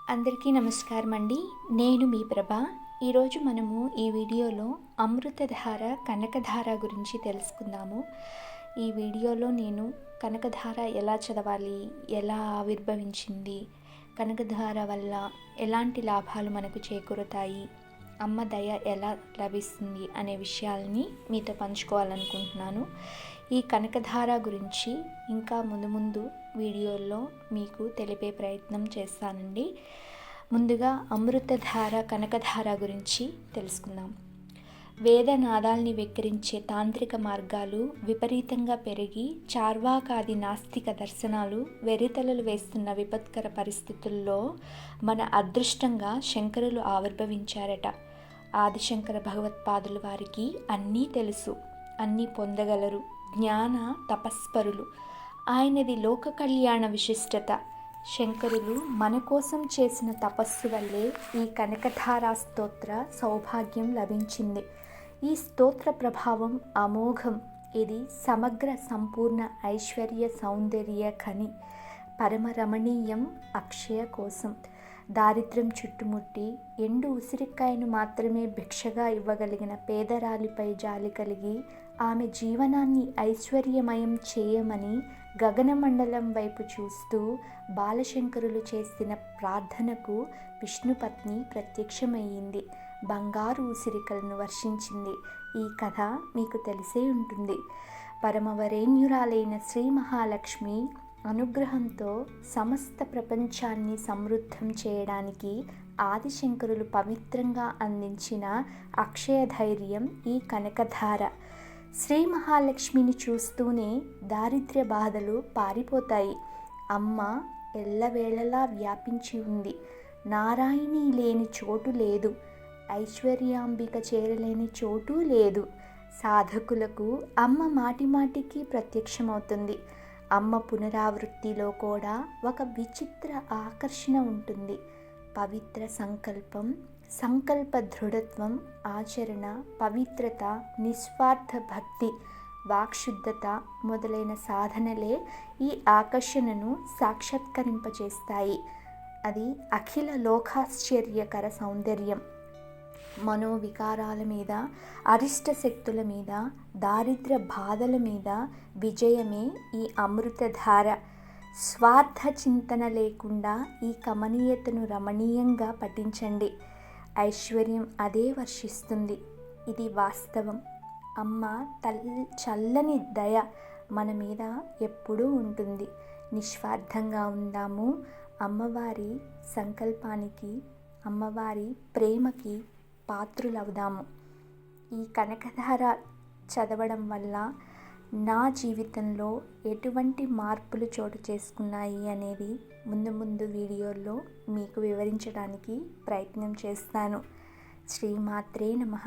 అందరికీ నమస్కారం అండి. నేను మీ ప్రభ. ఈరోజు మనము ఈ వీడియోలో అమృతధార కనకధార గురించి తెలుసుకుందాము. ఈ వీడియోలో నేను కనకధార ఎలా చదవాలి, ఎలా ఆవిర్భవించింది, కనకధార వల్ల ఎలాంటి లాభాలు మనకు చేకూరుతాయి, అమ్మ దయ ఎలా లభిస్తుంది అనే విషయాలని మీతో పంచుకోవాలనుకుంటున్నాను. ఈ కనకధార గురించి ఇంకా ముందు వీడియోల్లో మీకు తెలిపే ప్రయత్నం చేస్తానండి. ముందుగా అమృతధార కనకధార గురించి తెలుసుకుందాం. వేదనాదాల్ని వెక్కిరించే తాంత్రిక మార్గాలు విపరీతంగా పెరిగి చార్వాకాది నాస్తిక దర్శనాలు వెర్రితలలు వేస్తున్న విపత్కర పరిస్థితుల్లో మన అదృష్టంగా శంకరులు ఆవిర్భవించారట. ఆదిశంకర భగవత్పాదుల వారికి అన్నీ తెలుసు, అన్నీ పొందగలరు, జ్ఞాన తపస్పరులు. ఆయనది లోక కళ్యాణ విశిష్టత. శంకరులు మన కోసం చేసిన తపస్సు వల్లే ఈ కనకధారా స్తోత్ర సౌభాగ్యం లభించింది. ఈ స్తోత్ర ప్రభావం అమోఘం. ఇది సమగ్ర సంపూర్ణ ఐశ్వర్య సౌందర్య ఖని, పరమరమణీయం, అక్షయ కోసం. దారిద్ర్యం చుట్టుముట్టి ఎండు ఉసిరికాయను మాత్రమే భిక్షగా ఇవ్వగలిగిన పేదరాలిపై జాలి కలిగి ఆమె జీవనాన్ని ఐశ్వర్యమయం చేయమని గగనమండలం వైపు చూస్తూ బాలశంకరులు చేసిన ప్రార్థనకు విష్ణుపత్ని ప్రత్యక్షమయ్యింది. బంగారు ఉసిరికలను వర్షించింది. ఈ కథ మీకు తెలిసే ఉంటుంది. పరమవరేణ్యురాలైన శ్రీ మహాలక్ష్మి అనుగ్రహంతో సమస్త ప్రపంచాన్ని సమృద్ధం చేయడానికి ఆదిశంకరులు పవిత్రంగా అందించిన అక్షయ ధైర్యం ఈ కనకధార. శ్రీ మహాలక్ష్మిని చూస్తూనే దారిద్ర్య బాధలు పారిపోతాయి. అమ్మ ఎల్లవేళలా వ్యాపించి ఉంది. నారాయణి లేని చోటు లేదు, ఐశ్వర్యాంబిక చేరలేని చోటు లేదు. సాధకులకు అమ్మ మాటిమాటికి ప్రత్యక్షమవుతుంది. అమ్మ పునరావృత్తిలో కూడా ఒక విచిత్ర ఆకర్షణ ఉంటుంది. పవిత్ర సంకల్పం, సంకల్ప దృఢత్వం, ఆచరణ, పవిత్రత, నిస్వార్థ భక్తి, వాక్శుద్ధత మొదలైన సాధనలే ఈ ఆకర్షణను సాక్షాత్కరింపచేస్తాయి. అది అఖిల లోకాశ్చర్యకర సౌందర్యం. మనోవికారాల మీద, అరిష్ట శక్తుల మీద, దారిద్ర్య బాధల మీద విజయమే ఈ అమృతధార. స్వార్థ చింతన లేకుండా ఈ కమనీయతను రమణీయంగా పఠించండి. ఐశ్వర్యం అదే వర్షిస్తుంది. ఇది వాస్తవం. అమ్మ చల్లని దయ మన మీద ఎప్పుడూ ఉంటుంది. నిస్వార్థంగా ఉందాము. అమ్మవారి సంకల్పానికి, అమ్మవారి ప్రేమకి పాత్రులవుదాము. ఈ కనకధార చదవడం వల్ల నా జీవితంలో ఎటువంటి మార్పులు చోటు చేసుకున్నాయి అనేది ముందు వీడియోల్లో మీకు వివరించడానికి ప్రయత్నం చేస్తాను. శ్రీమాత్రే నమః.